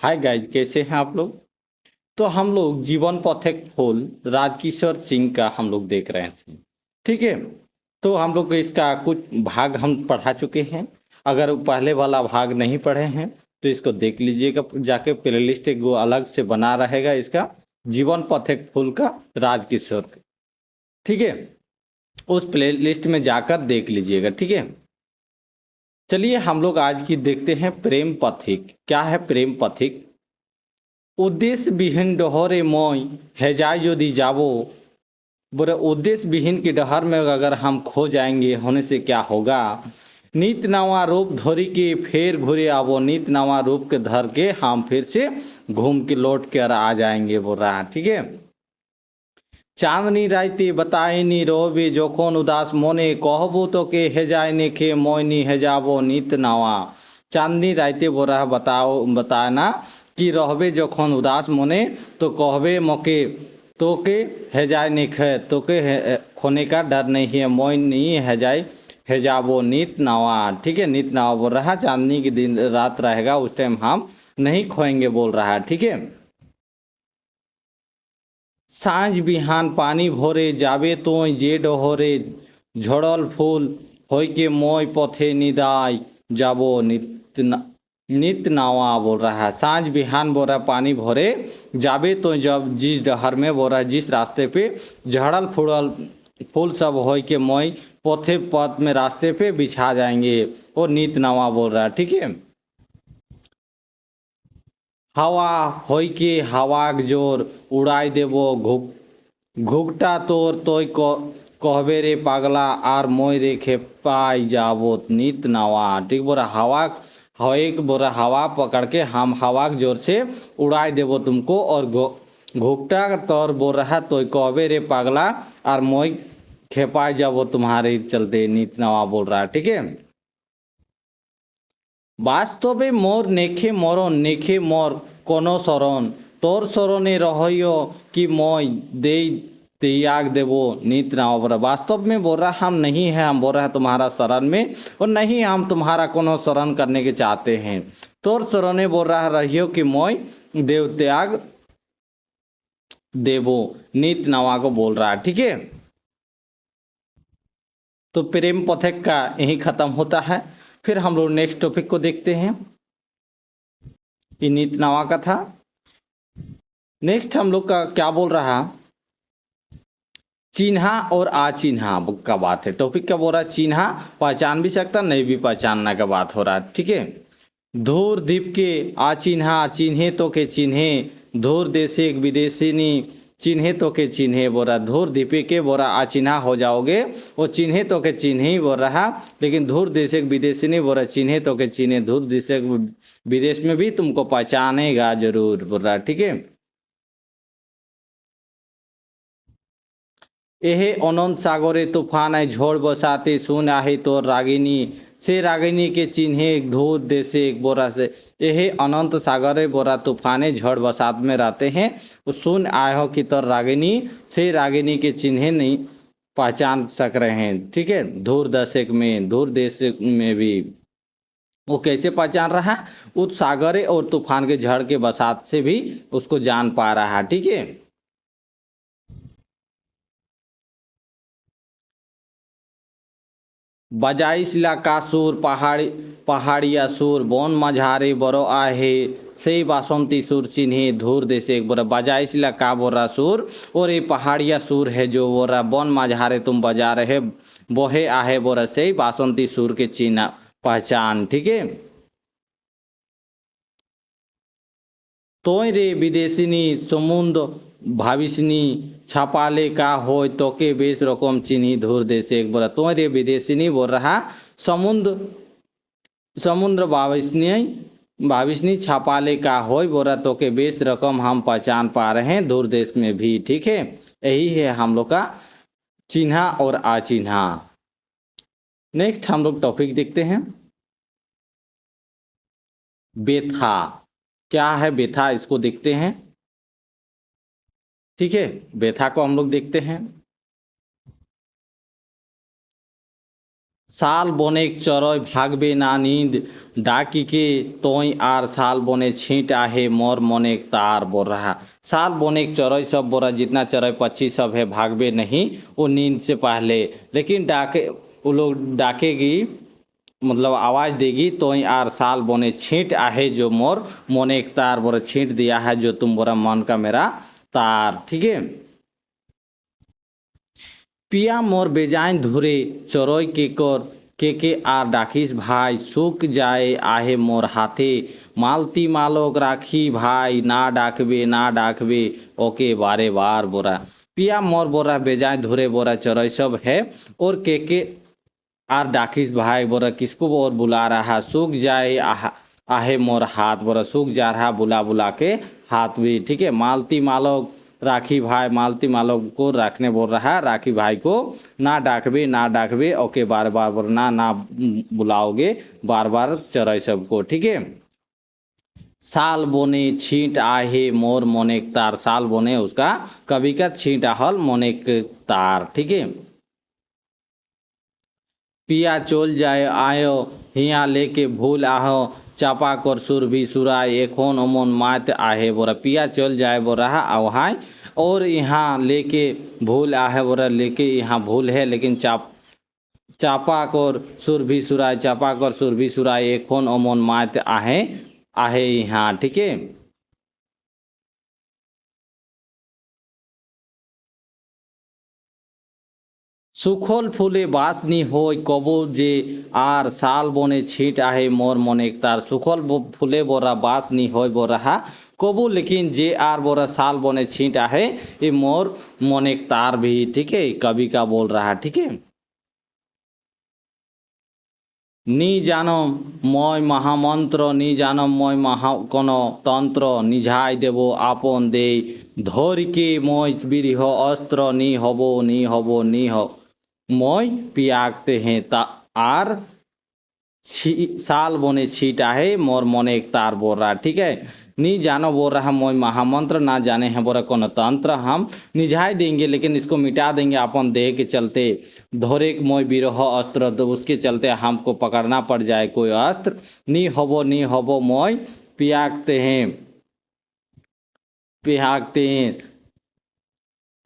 Hi guys, कैसे हैं आप लोग। तो हम लोग जीवन पथिक फूल राजकिशोर सिंह का हम लोग देख रहे थे। ठीक है। तो हम लोग इसका कुछ भाग हम पढ़ा चुके हैं। अगर पहले वाला भाग नहीं पढ़े हैं तो इसको देख लीजिएगा जाके। प्लेलिस्ट एक वो अलग से बना रहेगा इसका, जीवन पथिक फूल का राजकिशोर का। ठीक है। उस प्लेलिस्ट में जाकर देख लीजिएगा। ठीक है। चलिए हम लोग आज की देखते हैं प्रेम पथिक। क्या है प्रेम पथिक। उद्देश्य विहीन डहरे मई हेजाय यदि जाबो। बोले उद्देश्य विहीन की डहर में अगर हम खो जाएंगे होने से क्या होगा। नित नवा रूप धोरी के फिर घुरे आवो। नित नवा रूप के धर के हम फिर से घूम के लौट कर आ जाएंगे बोल रहा है। ठीक है। चांदनी राइते बताइनी रोबे जोखन उदास मोने कहबो तो के हेजाय खे मोयनी हेजाबो नित नवा। चांदनी राइते बोल रहा है बताओ बताना कि रहबे जोखन उदास मोने तो कहबे मोके तो के हेजाय निखे तो के खोने का डर नहीं है। मोयनी हेजाय हेजाबो नित नवा। ठीक है। नित नवा बोल रहा है चांदनी की दिन रात रहेगा उस टाइम हम नहीं खोएंगे बोल रहा है। ठीक है। साँझ बिहान पानी भोरे जाबे तोय जे डहरे झड़ल फूल होय के मोय पथे निदाय जाबो नित नावा बोल रहा है। साँझ बिहान बोल रहा पानी भोरे जाबे तो जब जिस डहर में बोल रहा है जिस रास्ते पे झड़ल फूड़ल फूल सब होय के मोय पथे पथ में रास्ते पे बिछा जाएंगे वो नित नवा बोल रहा है। ठीक है। हवा होय के हवाक जोर उड़ाई देबो घुघटा तोर तोय कहबे रे पागला आर मोय रे खेपाई जाबो नित नवा। ठीक बोरा हवा हवा बोरा हवा पकड़ के हम हवा के जोर से उड़ाई देबो तुमको और घुघटा तोर बोल रहा तो कहबे रे पागला और मोय खेपाई जाबो तुम्हारे चलते नित नवा बोल रहा है। ठीक है। বাস্তবে মোর নেখে মরণ নেখে মোর কোনো শরণ তোর শরণে রহিयो कि मोय दे त्याग देवो नित नाम बोल रहा। वास्तव में बोल रहा हम नहीं है, हम बोल रहा है तुम्हारा शरण में और नहीं हम तुम्हारा कोनो शरण करने के चाहते हैं। तोर शरणे बोल रहा रहियो कि मोय देव त्याग देवो नित नवा को बोल रहा है। ठीक है। तो प्रेम पथिक का यही खत्म होता है। फिर हम लोग नेक्स्ट टॉपिक को देखते हैं। ये नित नवा का था। नेक्स्ट हम लोग का क्या बोल रहा, चिन्हा और अचिन्हा का बात है। टॉपिक क्या बोल रहा है, चिन्हा पहचान भी सकता नहीं भी पहचानना का बात हो रहा है। ठीक है। धूर दीप के अचिन्हा चिन्हे तो के चिन्हे धूर देश एक विदेशिनी चिन्हे तो के चिन्हे बोल रहा। धूर दीपे के बोल रहा अचिन्हा हो जाओगे वो चिन्हे तो के चिन्हे ही बोल रहा। लेकिन धूर देश एक विदेशिनी बोल रहा चिन्हे तो के चिन्हे धूर देश विदेश में भी तुमको पहचानेगा जरूर बोल रहा। ठीक है। एहे अनंत सागरे तूफान है झोड़ बसाते सुन आहे तो रागिनी से रागिनी के चिन्हे धूर देशे एक बोरा से। यह अनंत सागरे बोरा तूफाने झड़ बसात में रहते हैं। वो सुन आए हो कि तो रागिनी से रागिनी के चिन्हे नहीं पहचान सक रहे हैं। ठीक है। धूर दशक में धूर देश में भी वो कैसे पहचान रहा है, उस सागरे और तूफान के झड़ के बसात से भी उसको जान पा रहा है। ठीक है। बजाइसला का सुर पहाड़िया सुर बन माझारे बड़ो आहे से बासंती सुर चिन्हे धूर देशे एक बोरा। बजाइसला का बोरा सुर और ये पहाड़िया सुर है जो बोरा बन माझारे तुम बजा रहे बोहे आहे बोरा से बासंती सुर के चिन्ह पहचान। ठीक है। तोय रे विदेशिनी समुद्र भाविसनी छापाले का हो तोके बेस रकम चिन्ही धूर देशे एक बोला। तोय रे विदेशिनी बोल रहा समुद्र समुद्र भाविसनी छापाले का हो बोला तोके बेस रकम हम पहचान पा रहे हैं दूर देश में भी। ठीक है। यही है हम लोग का चिन्हा और अचिन्हा। नेक्स्ट हम लोग टॉपिक देखते हैं बेथा। क्या है बेथा इसको देखते हैं। ठीक है। बेथा को हम लोग देखते हैं। साल बनेक चरय भागबे ना नींद डाकिके तोय आर साल बने छींट आहे मोर मनेक तार बोल रहा। साल बनेक चरय सब बोल रहा, जितना चरय पक्षी सब है भागबे नहीं वो नींद से पहले, लेकिन डाके वो लोग डाकेगी मतलब आवाज देगी तोय आर साल बने छींट आहे जो मोर मनेक तार बोरा छींट दिया है जो तुम बोरा मन का मेरा तार। ठीक है। पिया मोर बेजान धुरे चरोय के आर डाकिस भाई सुख जाए आहे मोर हाथे मालती मालोक राखी भाई ना डाकबे ओके बारे बार बोरा। पिया मोर बोरा बेजान धुरे बोरा चरोय सब है और के आर डाकिस भाई बोरा किसको और बुला रहा सूख जाए आहे मोर हाथ बोरा सूख जा रहा बुला बुला के हाथ भी। ठीक है। मालती मालोक राखी भाई मालती मालोक को रखने बोल रहा है, राखी भाई को ना डाकबे ओके बार बार बोल ना बुलाओगे बार बार चरय सबको। ठीक है। साल बोने छींट आहे मोर मोनेक तार, साल बोने उसका कवि का छींट आहल मोनेक तार। ठीक है। पिया चोल जाए आयो हिया लेके भूल आहो चापा कर सुर भी सुराय एखोन अमन मात आहे बोरा। पिया चल जाए बोल रहा आवहाय और यहाँ लेके भूल आहे बोरा, लेके यहाँ भूल है लेकिन चापा कर सुर भी सुराय एखोन अमन मात आहे यहाँ। ठीक है। सुखल फुले बासनी होय कबो जे आर साल बने छीट आहे मोर मनेक तार। सुखल फुले बोरा बासनी होय बोल रहा कबू लेकिन जे आर बोरा साल बने छीट आहे ये मोर मनेक तार भी। ठीक है। कवि का बोल रहा। ठीक है। नी जानो मय महामंत्र नी जानो मय महा कोनो तंत्र निझाई देबो आपन दे धर के मय बिरह अस्त्र नी हबो मय पियागते हैं आर साल बने छीटा है मोर मने एक तार बोल रहा। ठीक है। नी जानो बोल रहा मोय महामंत्र ना जाने हैं बोरा कौन तंत्र हम निझाई देंगे लेकिन इसको मिटा देंगे अपन देह के चलते धोरे मोय बिरह अस्त्र, तो उसके चलते हमको पकड़ना पड़ जाए कोई अस्त्र। नी हबो मोय पियागते हैं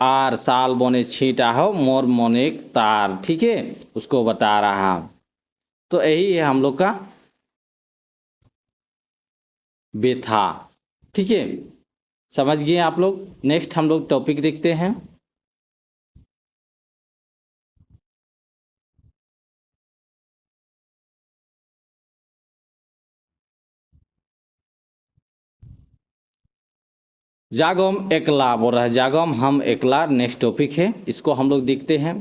आर साल बने छीटा हो मोर मने एक तार। ठीक है। उसको बता रहा। तो यही है हम लोग का बेथा। ठीक है। समझ गए आप लोग। नेक्स्ट हम लोग टॉपिक देखते हैं। जागम एकला बोल रहा है, जागम हम एकला नेक्स्ट टॉपिक है, इसको हम लोग देखते हैं।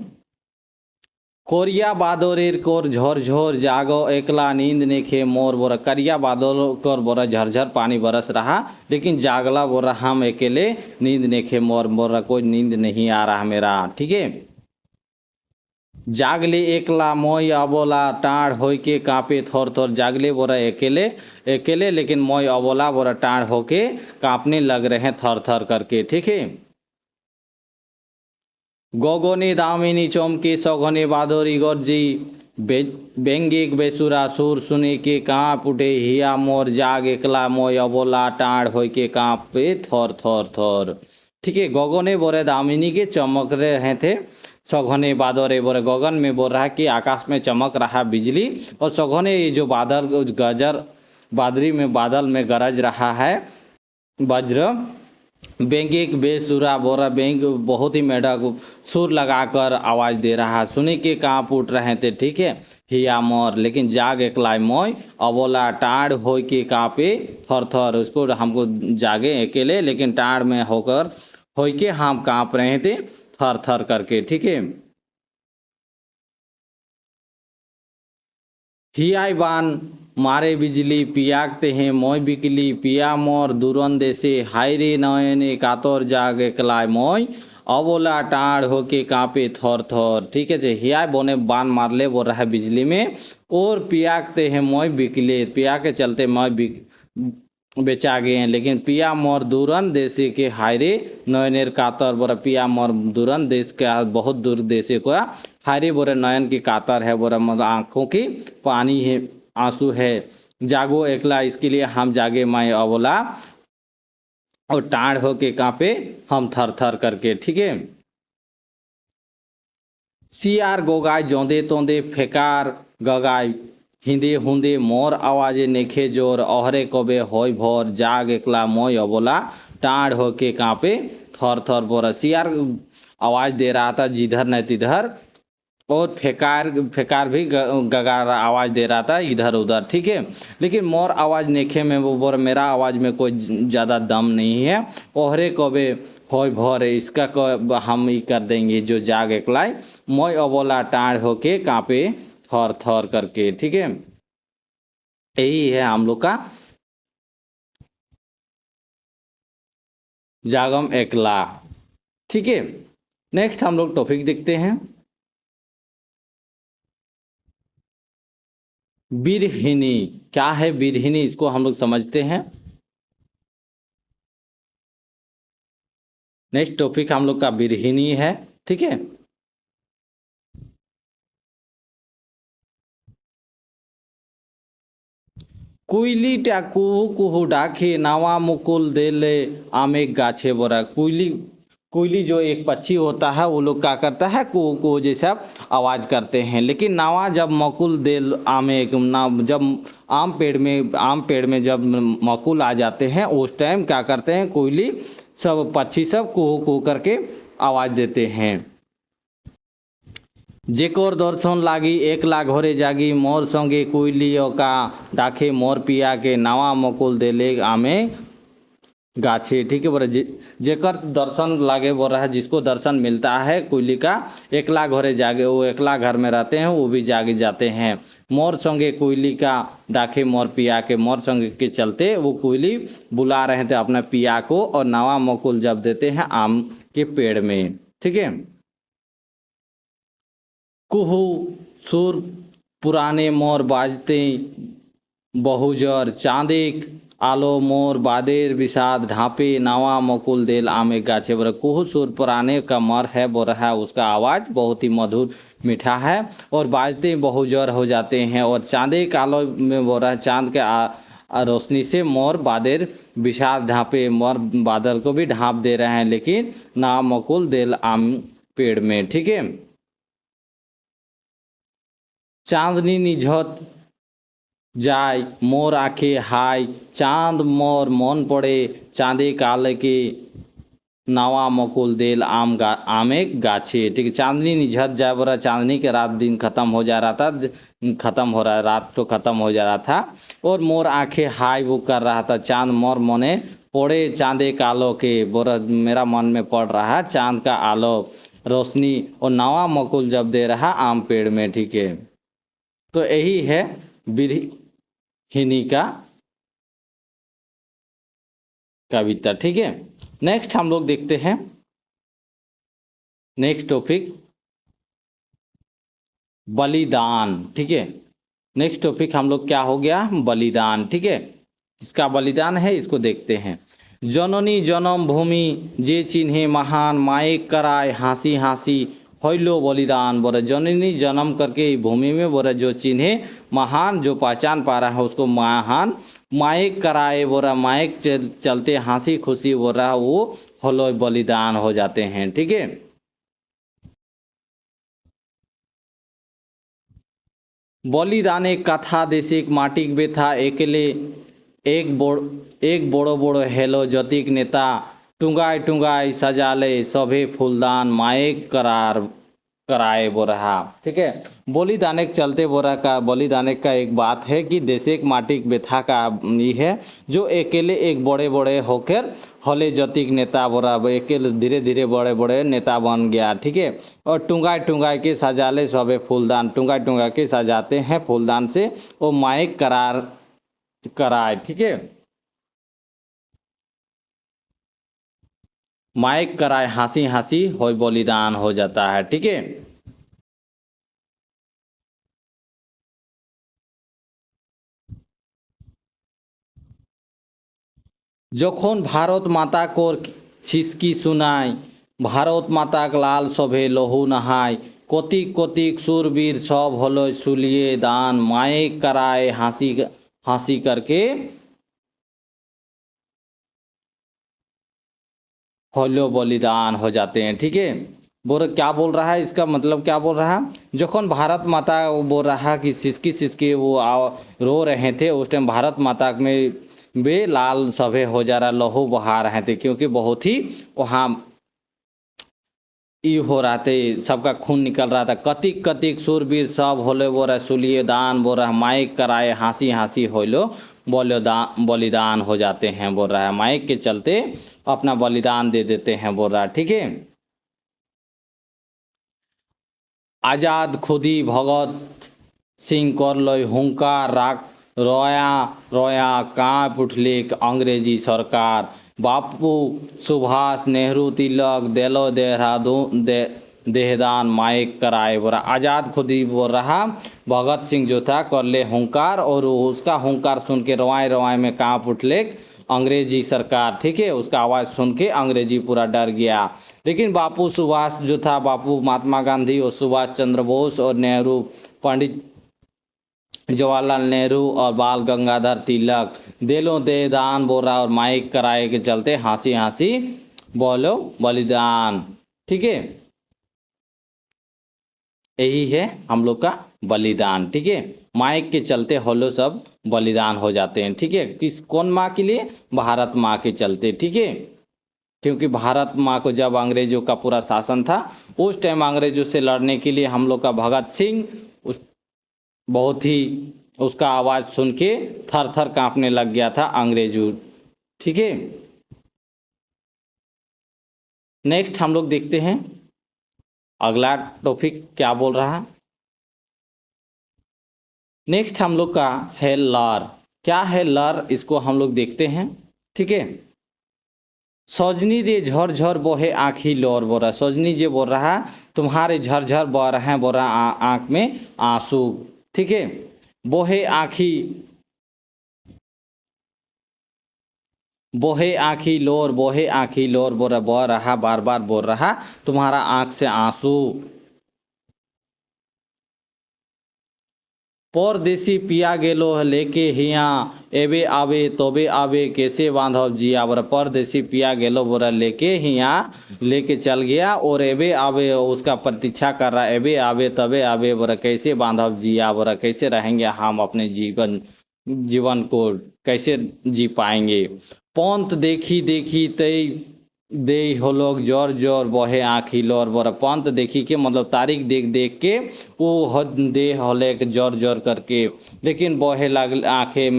कोरिया बादरेर कोर झोर जागो एकला नींद ने खे मोर बोरा। करिया बादल कर बोरा झरझर पानी बरस रहा लेकिन जागला बोरा हम अकेले नींद ने खे मोर बोरा कोई नींद नहीं आ रहा मेरा। ठीक है। जागले एकला मोय अबोला टाढ़ होय के कांपे थोर जागले बोरा अकेले लेकिन मोय अबोला बोरा टाढ़ होके कांपने लग रहे हैं थर करके। ठीक है। गगने दामिनी चमके सघने बादरी गरजी व्यंगिक बेसुरा सुर सुने के काँप उठे हिया मोर जाग एकला मोय अबोला टाढ़ होय के काँपे थर। ठीक है। गगने बोरे दामिनी के चमक रहे थे, सघने बादरे बोरे गगन में बोल रहा है कि आकाश में चमक रहा बिजली, और सघने ये जो बादल गजर बादरी में बादल में गरज रहा है वज्र। व्यंगिक बेसुरा बोरा व्यंग बहुत ही मेढक सुर लगाकर आवाज दे रहा, सुनी के काँप उठ रहे थे। ठीक है। हिया मोर लेकिन जाग एकला मोय अबोला टाढ़ हो के काँपे थर। उसको हमको जागे अकेले लेकिन टाढ़ में होकर हो के हम काँप रहे थे थर करके। ठीक है। हियाई बान मारे बिजली पियागते हैं मोय बिकली पिया मोर दूरन देशे हाय रे नयने कातर जाग एकलाय मोय अबोला टाढ़ होके काँपे थर। ठीक है जी। हियाई बोने बान मार ले बोल रहा है बिजली में और पियागते हैं मोय बिकले, पिया के चलते मोय बेचा गए हैं। लेकिन पिया मोर दूरन देशे के हायरे नयनेर कातर बोरा पिया मोर दूरन देश के बहुत दूर देशे को हायरे बोरा नयन की कातर है बोरा मतलब आंखों की पानी है आंसू है। जागो एकला इसके लिए हम जागे मैं अबोला और टाढ़ होके कांपे हम थर थर करके। ठीक है। सियार गोगाय जोंदे तोंदे फेकार गगाय हिंदे हुंदे मोर आवाजे नेखे जोर अहरे कबे होय भोर जाग एकला मोय अबोला टाढ़ होके कांपे थर थर बोरा। सियार आवाज दे रहा था जिधर न तिधर और फेकार फेकार भी गगा आवाज दे रहा था इधर उधर। ठीक है। लेकिन मोर आवाज नेखे में वो बोर मेरा आवाज में कोई ज़्यादा दम नहीं है। ओहरे कबे होय भोर इसका हम ही कर देंगे जो जाग एकलाय मोय अबोला टाढ़ होके कांपे थर थर करके। ठीक है। यही है हम लोग का जागम एकला। ठीक है। नेक्स्ट हम लोग टॉपिक देखते हैं बिरहिनी। क्या है बिरहिनी इसको हम लोग समझते हैं। नेक्स्ट टॉपिक हम लोग का बिरहिनी है। ठीक है। कुइलीटा कुहू कुहू डाके नावा मुकुल देले आमे गाछे बोरा। कुइली कुइली जो एक पक्षी होता है वो लोग क्या करता है कुहू कुहू जैसा आवाज़ करते हैं। लेकिन नावा जब मकुल देल आमे ना जब आम पेड़ में जब मकुल आ जाते हैं उस टाइम क्या करते हैं कुइली सब पक्षी सब कुहू कुहू करके आवाज़ देते हैं। जेकोर दर्शन लागी एकला घरे जागी मोर संगे कुइलियो का डाके मोर पिया के नावा मकुल देले आमे गाछे। ठीक है बोला जेकर दर्शन लागे बोल रहा है जिसको दर्शन मिलता है कुइली का एकला घरे जागे वो एकला घर में रहते हैं वो भी जागे जाते हैं। मोर संगे कुइली का डाके मोर पिया के मोर संगे के चलते वो कुइली बुला रहे थे अपने पिया को और नावा मकुल जब देते हैं आम के पेड़ में। ठीक है। कुहू सुर पुराने मोर बाजते बहुजर चांदिक आलो मोर बादेर विषाद ढापे नावा मकुल देल आमे गाछे बोरा। कुहू सुर पुराने का मर है बोल रहा है उसका आवाज़ बहुत ही मधुर मीठा है और बाजते बहुजर हो जाते हैं। और चांदे कालो में बोल रहा है चांद के रोशनी से मोर बादेर विषाद ढापे मोर बादल को भी ढांप दे रहे हैं लेकिन नावा मकुल देल आम पेड़ में। ठीक है। चांदनी निझत जाय मोर आखे हाय चांद मोर मन पड़े चांदे काल के नावा मकुल देल आमे गाछे। ठीक है। चांदनी निझत जाए बोला चांदनी के रात दिन खत्म हो जा रहा था खत्म हो रहा रात तो खत्म हो जा रहा था और मोर आंखें हाय वो कर रहा था चांद मोर मने पड़े चांदे कालो के बोरा मेरा मन में पड़ रहा है चांद का आलो रोशनी और नावा मकुल जब दे रहा आम पेड़ में। ठीक है। तो यही है बिरहिनी का कविता। ठीक है। नेक्स्ट हम लोग देखते हैं नेक्स्ट टॉपिक बलिदान। ठीक है। नेक्स्ट टॉपिक हम लोग क्या हो गया बलिदान। ठीक है। इसका बलिदान है इसको देखते हैं। जननी जन्म भूमि जे चिन्हे महान माइक कराए हंसी हंसी होइलो बलिदान बोरा। जननी जन्म करके भूमि में बोरा जो चिन्हे महान जो पहचान पा रहा है उसको महान माइक कराए बोरा माइक चलते हंसी खुशी बोल रहा वो होलो बलिदान हो जाते हैं। ठीक है। बलिदान एक कथा देशिक माटिक बेथा एकले एक बड़ो बड़ो हेलो जतिक नेता टुंगाई टुंगाई सजाले सभे फूलदान माएक कराए बो रहा। ठीक है। बलिदान के चलते बोरा का बलिदान का एक बात है कि देशेक माटिक बेथा का ये है जो अकेले एक बड़े बड़े होकर हले जतिक नेता बोरा अकेले धीरे धीरे बड़े बड़े नेता बन गया। ठीक है। और टुंगाई टुंगाई के सजाले सबे फूलदान टुंगाई टुंगा के सजाते हैं फूलदान से वो माइक कराए। ठीक है। माइक कराए हंसी हंसी हो बलिदान हो जाता है। ठीक है। যখন ভারত মাতা কোর সিসকি শুনাই, ভারত মাতাক লাল সভে লহু নাহাই, কতিক কতিক সুরবীর সব হলো সুলিয়ে দান, মায়েক कराए हंसी हंसी करके होलो बलिदान हो जाते हैं। ठीक है, बोल क्या बोल रहा है, इसका मतलब क्या बोल रहा है। जखन भारत माता वो बोल रहा कि सिसकी सिसकी वो रो रहे थे, उस टाइम भारत माता में वे लाल सभे हो जा रहा, लहू बहा रहे थे, क्योंकि बहुत ही वहाँ ई हो रहा थे, सबका खून निकल रहा था। कतिक कतिक सूरवीर सब होले वो रसूलिए दान बोल रहा, माइक कराए हंसी हंसी होलो बोलो बलिदान हो जाते हैं, बोल रहा है माइक के चलते अपना बलिदान दे देते हैं, बोल रहा है। ठीक है, आजाद खुदी भगत सिंह कर लो हुंकार राग, रोया रोया कांप उठले अंग्रेजी सरकार, बापू सुभाष नेहरू तिलक देलो देहरादून देहदान माइक कराए, बोला आज़ाद खुद ही बोल रहा। भगत सिंह जो था कर ले हुंकार, और उसका हुंकार सुन के रवाए रवाए में कांप उठले अंग्रेजी सरकार। ठीक है, उसका आवाज़ सुन के अंग्रेजी पूरा डर गया। लेकिन बापू सुभाष जो था, बापू महात्मा गांधी और सुभाष चंद्र बोस और नेहरू, पंडित जवाहरलाल नेहरू और बाल गंगाधर तिलक दिलों दे दान बोल रहा, और माइक कराए के चलते हंसी हंसी बोलो बलिदान। ठीक है, यही है हम लोग का बलिदान। ठीक है, माइक के चलते होलो सब बलिदान हो जाते हैं। ठीक है, किस कौन माँ के लिए, भारत माँ के चलते। ठीक है, क्योंकि भारत माँ को जब अंग्रेजों का पूरा शासन था, उस टाइम अंग्रेजों से लड़ने के लिए हम लोग का भगत सिंह उस बहुत ही उसका आवाज़ सुन के थर थर कांपने लग गया था अंग्रेजों। ठीक है, नेक्स्ट हम लोग देखते हैं अगला टॉपिक क्या बोल रहा है। नेक्स्ट हम लोग का है लर। क्या है लर, इसको हम लोग देखते हैं। ठीक है, सजनी दे झरझर बोहे आँखी लोर, बोल रहा सजनी जी बोल रहा तुम्हारे झरझर बह रहे हैं, बोल रहा आँख में आंसू। ठीक है, बोहे आँखी, बोहे आँखी लोर, बोहे आँखी लोर बोल रहा, बह रहा बार बार बोल रहा तुम्हारा आँख से आंसू। परदेसी पिया गेलो लेके हिया, एबे आवे तोबे आवे कैसे बांधव जिया, बोरा परदेसी पिया गेलो बोरा लेके हिया लेके चल गया, और एबे आवे उसका प्रतीक्षा कर रहा, एबे आवे तबे आवे बोरा कैसे बांधव जिया, बोरा कैसे रहेंगे हम अपने जीवन को कैसे जी पाएंगे। पंत देखी देखी तई दे हो लोग जोर जोर बहे आँखी लोर, बोरा पंत देखी के मतलब तारीख देख देख के वो हद दे होले जोर जोर करके, लेकिन बहे लग आँखें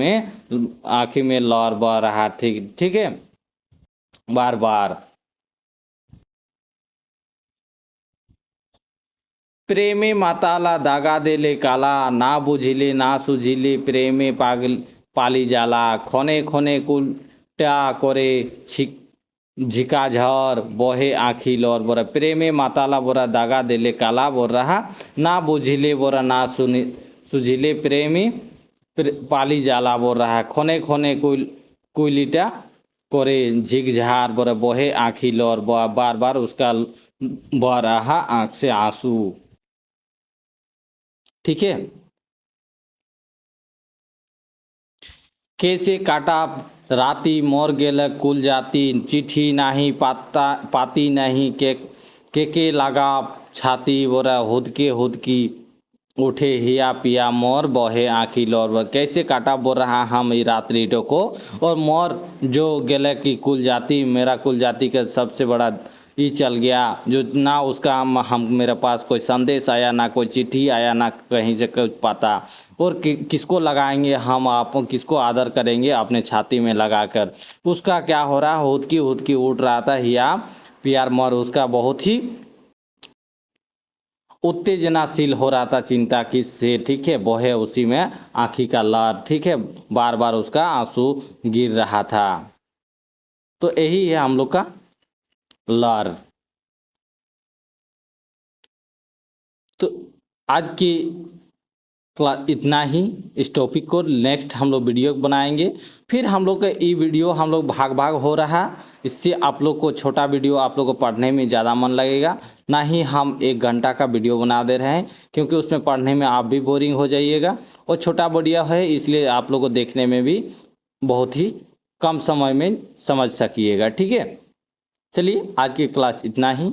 में लौर बह रहा। ठीक ठीक है, बार बार। प्रेमे माताला दागा देले काला, ना बुझिले ना सुझिले प्रेमे पागल पाली जाला, खने खने कुलटा करे छिक झिकाझर बोहे आँखी लोर, बोरा प्रेमे माताला बोरा दागा देले काला, बोल रहा ना बुझिले बोरा ना सुनी सुझिले प्रेमी पाली जाला, बोल रहा है खोने खोने कुलिटा करे झिकझार, बोरा बोहे आँखी लोर, बार बार उसका बह रहा आँख से आंसू। ठीक है, कैसे काटा राती मोर गेल कुल जाती, चिट्ठी नाही पाती नहीं के लगा छाती, बोरा हुदके हुदकी उठे हिया पिया मोर बहे आँखी लोर, कैसे काटा बोल रहा हम ये रात्रि को, और मोर जो गेले की कुल जाति, मेरा कुल जाति का सबसे बड़ा ये चल गया, जो ना उसका हम मेरे पास कोई संदेश आया, ना कोई चिट्ठी आया, ना कहीं से कुछ पता, और किसको लगाएंगे हम, आप किसको आदर करेंगे अपने छाती में लगाकर। उसका क्या हो रहा, हुदकी हुदकी उठ रहा था हिया प्यार मोर, उसका बहुत ही उत्तेजनाशील हो रहा था चिंता की से। ठीक है, बोहे उसी में आँखी का लार। ठीक है, बार बार उसका आंसू गिर रहा था। तो यही है हम लोग का लार। तो आज की क्लास इतना ही। इस टॉपिक को नेक्स्ट हम लोग वीडियो बनाएंगे। फिर हम लोग का ये वीडियो हम लोग भाग भाग हो रहा, इससे आप लोग को छोटा वीडियो आप लोग को पढ़ने में ज़्यादा मन लगेगा। ना ही हम 1 घंटा का वीडियो बना दे रहे हैं, क्योंकि उसमें पढ़ने में आप भी बोरिंग हो जाइएगा। और छोटा वीडियो है इसलिए आप लोग को देखने में भी बहुत ही कम समय में समझ सकिएगा। ठीक है, चलिए आज की क्लास इतना ही।